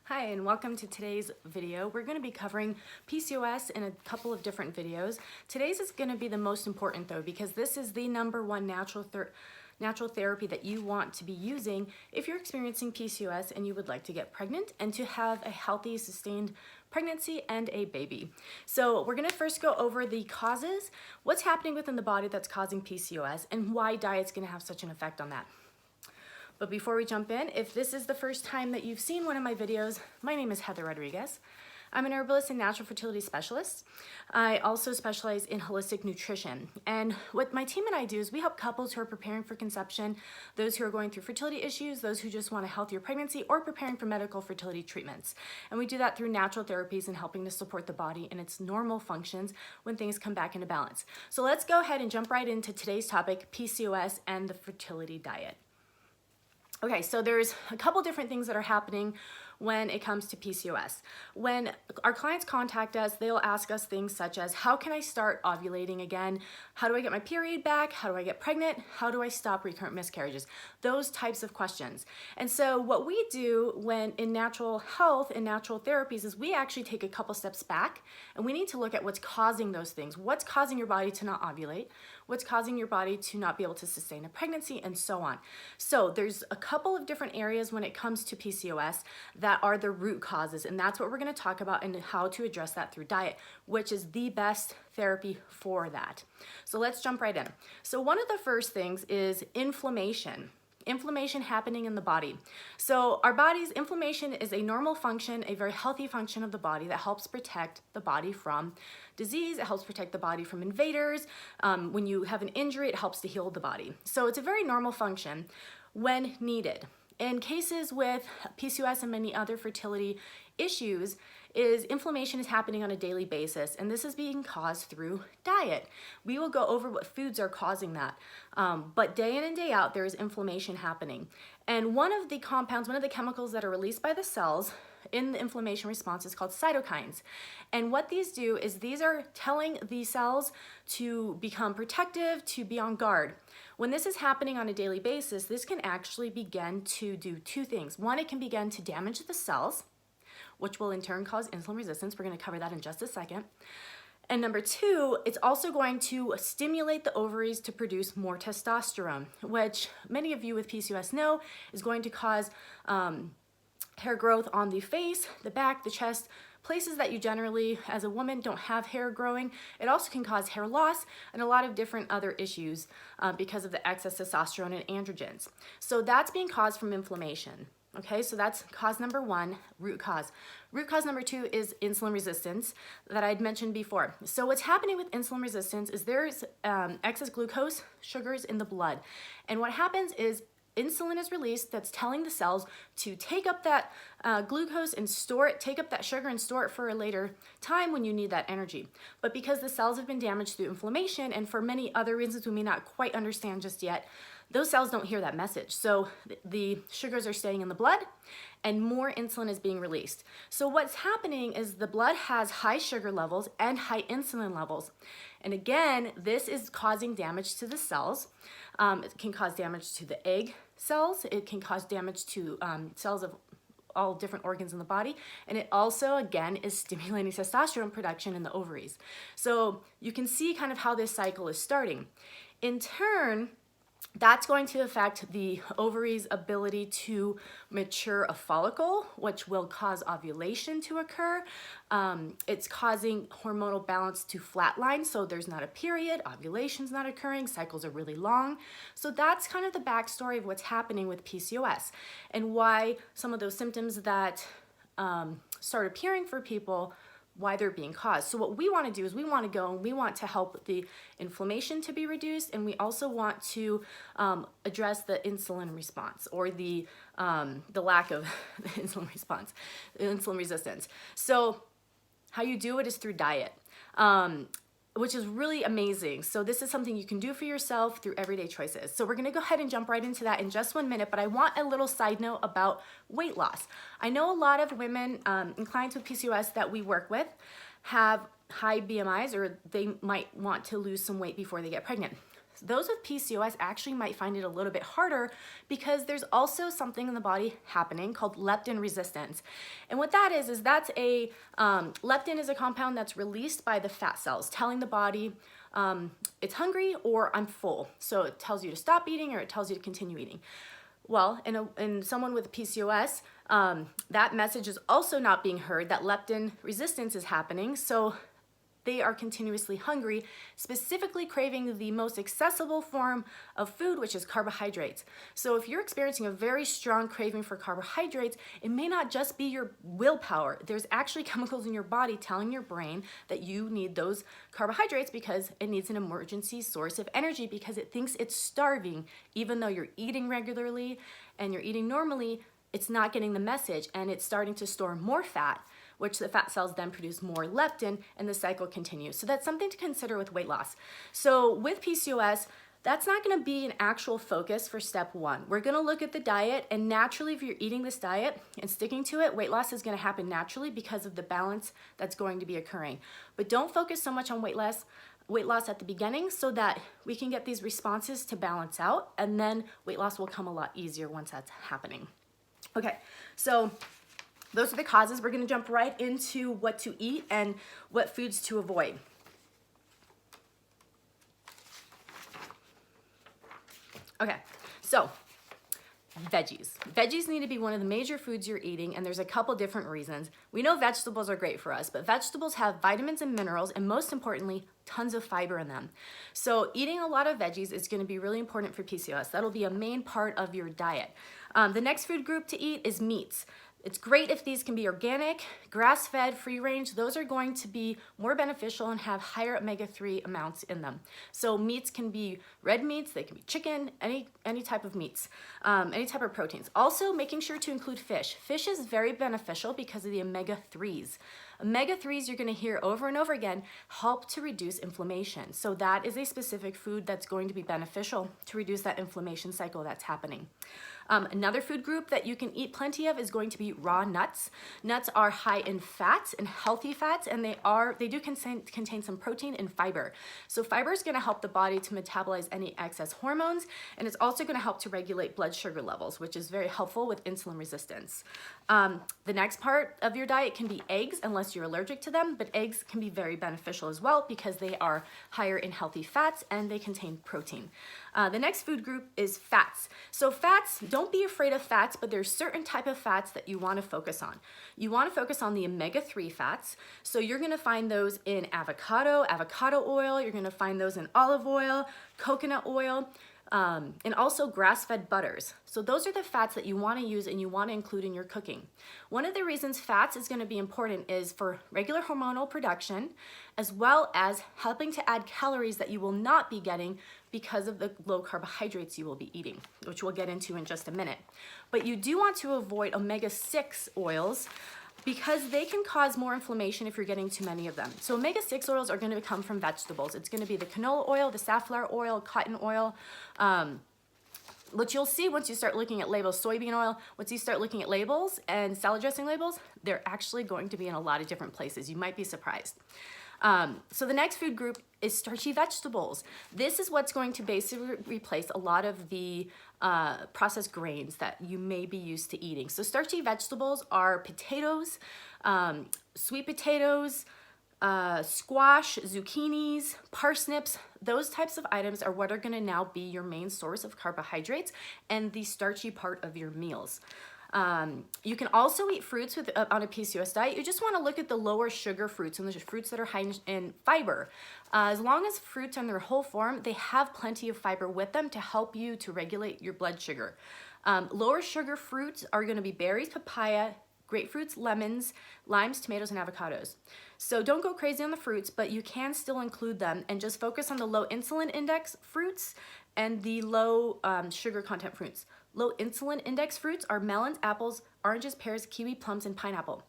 Hi, and welcome to today's video. We're going to be covering PCOS in a couple of different videos. Today's is going to be the most important though, because this is the #1 natural therapy that you want to be using if you're experiencing PCOS and you would like to get pregnant and to have a healthy, sustained pregnancy and a baby. So we're going to first go over the causes, what's happening within the body that's causing PCOS, and why diet's going to have such an effect on that. But before we jump in, if this is the first time that you've seen one of my videos, my name is Hethir Rodriguez. I'm an herbalist and natural fertility specialist. I also specialize in holistic nutrition. And what my team and I do is we help couples who are preparing for conception, those who are going through fertility issues, those who just want a healthier pregnancy, or preparing for medical fertility treatments. And we do that through natural therapies and helping to support the body in its normal functions when things come back into balance. So let's go ahead and jump right into today's topic, PCOS and the fertility diet. Okay, so there's a couple different things that are happening when it comes to PCOS. When our clients contact us, they'll ask us things such as, how can I start ovulating again? How do I get my period back? How do I get pregnant? How do I stop recurrent miscarriages? Those types of questions. And so what we do when in natural health and natural therapies is we actually take a couple steps back and we need to look at what's causing those things. What's causing your body to not ovulate? What's causing your body to not be able to sustain a pregnancy, and so on. So there's a couple of different areas when it comes to PCOS that are the root causes, and that's what we're going to talk about and how to address that through diet, which is the best therapy for that. So let's jump right in. So one of the first things is inflammation. Inflammation happening in the body. So our body's inflammation is a normal function, a very healthy function of the body that helps protect the body from disease. It helps protect the body from invaders. When you have an injury, it helps to heal the body. So it's a very normal function when needed. In cases with PCOS and many other fertility issues, inflammation is happening on a daily basis, and this is being caused through diet. We will go over what foods are causing that, but day in and day out, there is inflammation happening. And one of the compounds, one of the chemicals that are released by the cells in the inflammation response is called cytokines. And what these do is these are telling the cells to become protective, to be on guard. When this is happening on a daily basis, this can actually begin to do two things. One, it can begin to damage the cells, which will in turn cause insulin resistance. We're going to cover that in just a second. And number two, it's also going to stimulate the ovaries to produce more testosterone, which many of you with PCOS know is going to cause hair growth on the face, the back, the chest, places that you generally, as a woman, don't have hair growing. It also can cause hair loss and a lot of different other issues because of the excess testosterone and androgens. So that's being caused from inflammation. Okay, so that's cause number one, root cause. Root cause number two is insulin resistance that I'd mentioned before. So what's happening with insulin resistance is there's excess glucose, sugars in the blood. And what happens is insulin is released that's telling the cells to take up that glucose and store it, take up that sugar and store it for a later time when you need that energy. But because the cells have been damaged through inflammation and for many other reasons we may not quite understand just yet, those cells don't hear that message. So the sugars are staying in the blood and more insulin is being released. So what's happening is the blood has high sugar levels and high insulin levels. And again, this is causing damage to the cells. It can cause damage to the egg cells. It can cause damage to cells of all different organs in the body. And it also, again, is stimulating testosterone production in the ovaries. So you can see kind of how this cycle is starting. In turn, that's going to affect the ovary's ability to mature a follicle, which will cause ovulation to occur. It's causing hormonal balance to flatline, so there's not a period, ovulation's not occurring, cycles are really long. So that's kind of the backstory of what's happening with PCOS and why some of those symptoms that start appearing for people, why they're being caused. So what we want to do is we want to go and we want to help the inflammation to be reduced, and we also want to address the insulin response or the lack of insulin response, insulin resistance. So how you do it is through diet, which is really amazing. So this is something you can do for yourself through everyday choices. So we're gonna go ahead and jump right into that in just 1 minute, but I want a little side note about weight loss. I know a lot of women and clients with PCOS that we work with have high BMIs, or they might want to lose some weight before they get pregnant. Those with PCOS actually might find it a little bit harder because there's also something in the body happening called leptin resistance. And what that is that's leptin is a compound that's released by the fat cells, telling the body it's hungry or I'm full. So it tells you to stop eating or it tells you to continue eating. Well, in someone with PCOS, that message is also not being heard, that leptin resistance is happening. So they are continuously hungry, specifically craving the most accessible form of food, which is carbohydrates. So if you're experiencing a very strong craving for carbohydrates, it may not just be your willpower. There's actually chemicals in your body telling your brain that you need those carbohydrates because it needs an emergency source of energy because it thinks it's starving. Even though you're eating regularly and you're eating normally, it's not getting the message and it's starting to store more fat, which the fat cells then produce more leptin and the cycle continues. So that's something to consider with weight loss. So with PCOS, that's not gonna be an actual focus for step one. We're gonna look at the diet, and naturally if you're eating this diet and sticking to it, weight loss is gonna happen naturally because of the balance that's going to be occurring. But don't focus so much on weight loss at the beginning so that we can get these responses to balance out, and then weight loss will come a lot easier once that's happening. Okay, so those are the causes. We're gonna jump right into what to eat and what foods to avoid. Okay, so veggies. Veggies need to be one of the major foods you're eating, and there's a couple different reasons. We know vegetables are great for us, but vegetables have vitamins and minerals, and most importantly, tons of fiber in them. So eating a lot of veggies is gonna be really important for PCOS. That'll be a main part of your diet. The next food group to eat is meats. It's great if these can be organic, grass-fed, free-range. Those are going to be more beneficial and have higher omega-3 amounts in them. So meats can be red meats, they can be chicken, any type of meats, any type of proteins. Also, making sure to include fish. Fish is very beneficial because of the omega-3s. Omega-3s, you're gonna hear over and over again, help to reduce inflammation. So that is a specific food that's going to be beneficial to reduce that inflammation cycle that's happening. Another food group that you can eat plenty of is going to be raw nuts. Nuts are high in fats and healthy fats, and they do contain some protein and fiber. So fiber is gonna help the body to metabolize any excess hormones, and it's also gonna help to regulate blood sugar levels, which is very helpful with insulin resistance. The next part of your diet can be eggs, unless you're allergic to them, but eggs can be very beneficial as well because they are higher in healthy fats and they contain protein. The next food group is fats. So fats, don't be afraid of fats, but there's certain type of fats that you want to focus on. You want to focus on the omega-3 fats. So you're going to find those in avocado oil, you're going to find those in olive oil, coconut oil, and also grass-fed butters. So those are the fats that you want to use and you want to include in your cooking. One of the reasons fats is going to be important is for regular hormonal production, as well as helping to add calories that you will not be getting because of the low carbohydrates you will be eating, which we'll get into in just a minute. But you do want to avoid omega-6 oils because they can cause more inflammation if you're getting too many of them. So omega-6 oils are going to come from vegetables. It's going to be the canola oil, the safflower oil, cotton oil. What you'll see once you start looking at labels, soybean oil, once you start looking at labels and salad dressing labels, they're actually going to be in a lot of different places. You might be surprised. So the next food group is starchy vegetables. This is what's going to basically replace a lot of the processed grains that you may be used to eating. So starchy vegetables are potatoes, sweet potatoes, squash, zucchinis, parsnips. Those types of items are what are going to now be your main source of carbohydrates and the starchy part of your meals. You can also eat fruits on a PCOS diet. You just want to look at the lower sugar fruits and the fruits that are high in fiber. As long as fruits are in their whole form, they have plenty of fiber with them to help you to regulate your blood sugar. Lower sugar fruits are going to be berries, papaya, grapefruits, lemons, limes, tomatoes, and avocados. So don't go crazy on the fruits, but you can still include them and just focus on the low insulin index fruits and the low sugar content fruits. Low insulin index fruits are melons, apples, oranges, pears, kiwi, plums, and pineapple.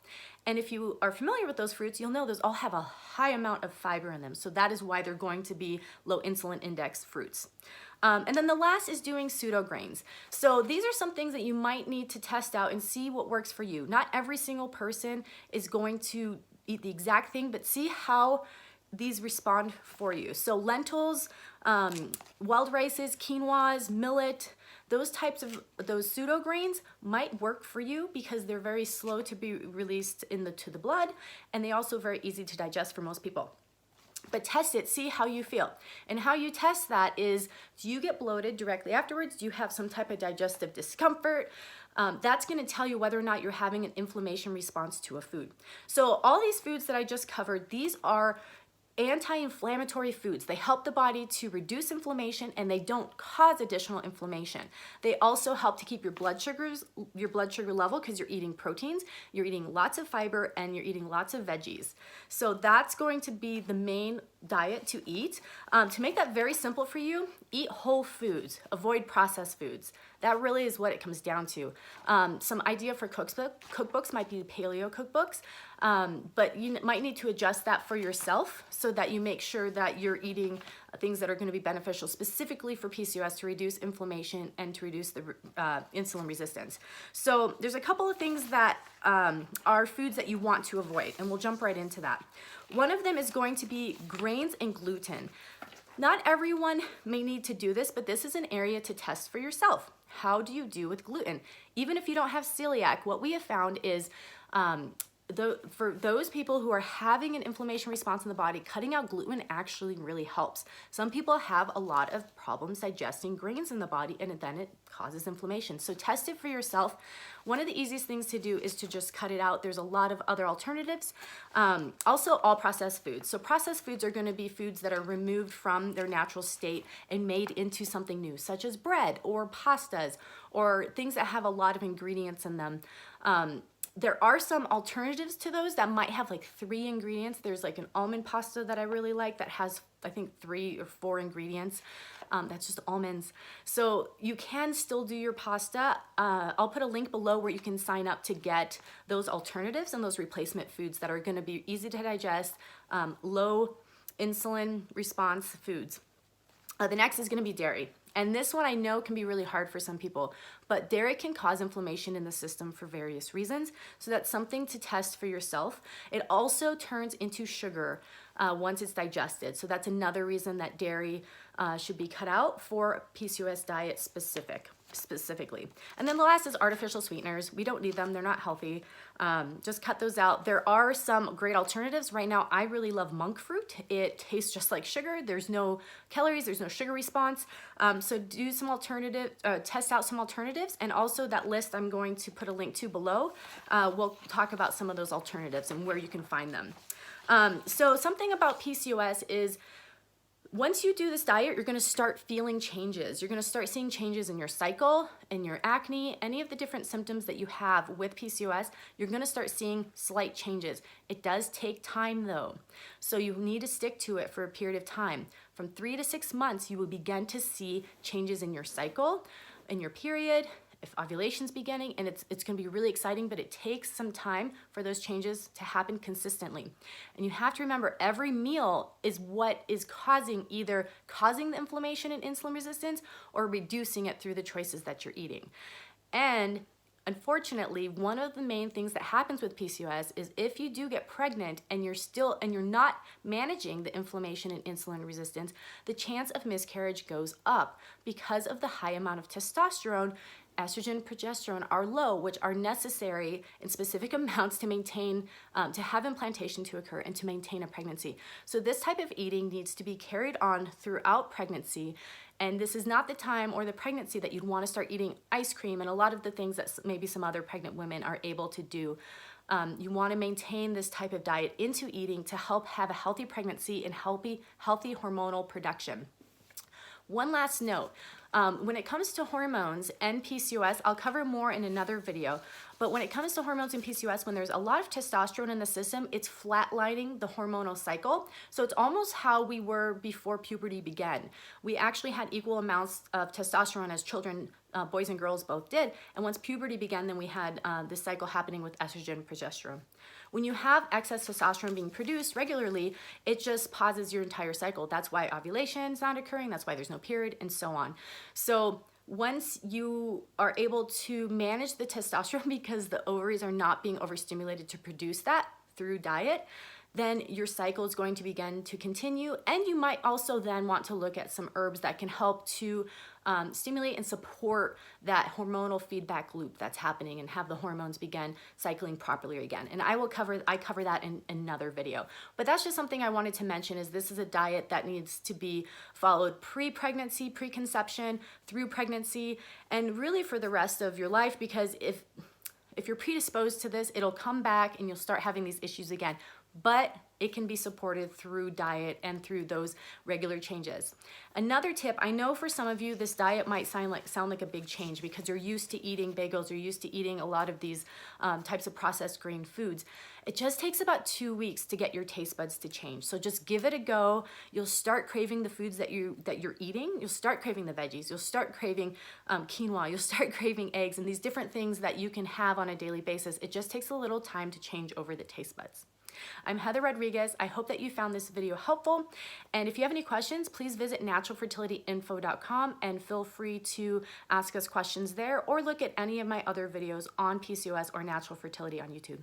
And if you are familiar with those fruits, you'll know those all have a high amount of fiber in them. So that is why they're going to be low insulin index fruits. And then the last is doing pseudo grains. So these are some things that you might need to test out and see what works for you. Not every single person is going to eat the exact thing, but see how these respond for you. So lentils, wild rices, quinoas, millet, those types of, those pseudo grains might work for you because they're very slow to be released to the blood, and they also very easy to digest for most people. But test it, see how you feel. And how you test that is, do you get bloated directly afterwards? Do you have some type of digestive discomfort? That's gonna tell you whether or not you're having an inflammation response to a food. So all these foods that I just covered, these are anti-inflammatory foods. They help the body to reduce inflammation, and they don't cause additional inflammation. They also help to keep your blood sugar level, because you're eating proteins, you're eating lots of fiber, and you're eating lots of veggies. So that's going to be the main diet to eat. To make that very simple for you, eat whole foods, avoid processed foods. That really is what it comes down to. Some idea for cookbooks might be paleo cookbooks, but you might need to adjust that for yourself so that you make sure that you're eating things that are going to be beneficial specifically for PCOS to reduce inflammation and to reduce the insulin resistance. So there's a couple of things that are foods that you want to avoid, and we'll jump right into that. One of them is going to be grains and gluten. Not everyone may need to do this, but this is an area to test for yourself. How do you do with gluten? Even if you don't have celiac, what we have found is for those people who are having an inflammation response in the body, cutting out gluten actually really helps. Some people have a lot of problems digesting grains in the body, and then it causes inflammation. So test it for yourself. One of the easiest things to do is to just cut it out. There's a lot of other alternatives. Also, all processed foods. So processed foods are going to be foods that are removed from their natural state and made into something new, such as bread or pastas or things that have a lot of ingredients in them. There are some alternatives to those that might have like 3 ingredients. There's like an almond pasta that I really like that has, I think, 3 or 4 ingredients. That's just almonds. So you can still do your pasta. I'll put a link below where you can sign up to get those alternatives and those replacement foods that are going to be easy to digest, low insulin response foods. The next is going to be dairy. And this one I know can be really hard for some people, but dairy can cause inflammation in the system for various reasons. So that's something to test for yourself. It also turns into sugar once it's digested. So that's another reason that dairy should be cut out for PCOS diet specifically. And then the last is artificial sweeteners. We don't need them. They're not healthy. Just cut those out. There are some great alternatives. Right now, I really love monk fruit. It tastes just like sugar. There's no calories. There's no sugar response. So do some test out some alternatives. And also that list I'm going to put a link to below. We'll talk about some of those alternatives and where you can find them. So something about PCOS is, once you do this diet, you're going to start feeling changes. You're going to start seeing changes in your cycle, in your acne, any of the different symptoms that you have with PCOS. You're going to start seeing slight changes. It does take time though. So you need to stick to it for a period of time. From 3 to 6 months, you will begin to see changes in your cycle, in your period, if ovulation's beginning, and it's going to be really exciting, but it takes some time for those changes to happen consistently. And you have to remember, every meal is what is either causing the inflammation and insulin resistance or reducing it through the choices that you're eating. And unfortunately, one of the main things that happens with PCOS is if you do get pregnant and you're not managing the inflammation and insulin resistance, the chance of miscarriage goes up because of the high amount of testosterone. Estrogen, progesterone are low, which are necessary in specific amounts to maintain, to have implantation to occur and to maintain a pregnancy. So this type of eating needs to be carried on throughout pregnancy. And this is not the time or the pregnancy that you'd want to start eating ice cream and a lot of the things that maybe some other pregnant women are able to do. You want to maintain this type of diet into eating to help have a healthy pregnancy and healthy hormonal production. One last note, when it comes to hormones and PCOS, I'll cover more in another video, but when it comes to hormones and PCOS, when there's a lot of testosterone in the system, it's flatlining the hormonal cycle. So it's almost how we were before puberty began. We actually had equal amounts of testosterone as children, boys and girls both did, and once puberty began, then we had this cycle happening with estrogen, progesterone. When you have excess testosterone being produced regularly, it just pauses your entire cycle. That's why ovulation is not occurring, that's why there's no period, and so on. So once you are able to manage the testosterone because the ovaries are not being overstimulated to produce that through diet, then your cycle is going to begin to continue. And you might also then want to look at some herbs that can help to stimulate and support that hormonal feedback loop that's happening and have the hormones begin cycling properly again. And I cover that in another video. But that's just something I wanted to mention, is this is a diet that needs to be followed pre-pregnancy, preconception, through pregnancy, and really for the rest of your life, because if you're predisposed to this, it'll come back and you'll start having these issues again. But it can be supported through diet and through those regular changes. Another tip, I know for some of you, this diet might sound like a big change because you're used to eating bagels, you're used to eating a lot of these types of processed grain foods. It just takes about 2 weeks to get your taste buds to change. So just give it a go. You'll start craving the foods that you're eating. You'll start craving the veggies. You'll start craving quinoa. You'll start craving eggs and these different things that you can have on a daily basis. It just takes a little time to change over the taste buds. I'm Hethir Rodriguez. I hope that you found this video helpful. And if you have any questions, please visit naturalfertilityinfo.com and feel free to ask us questions there, or look at any of my other videos on PCOS or natural fertility on YouTube.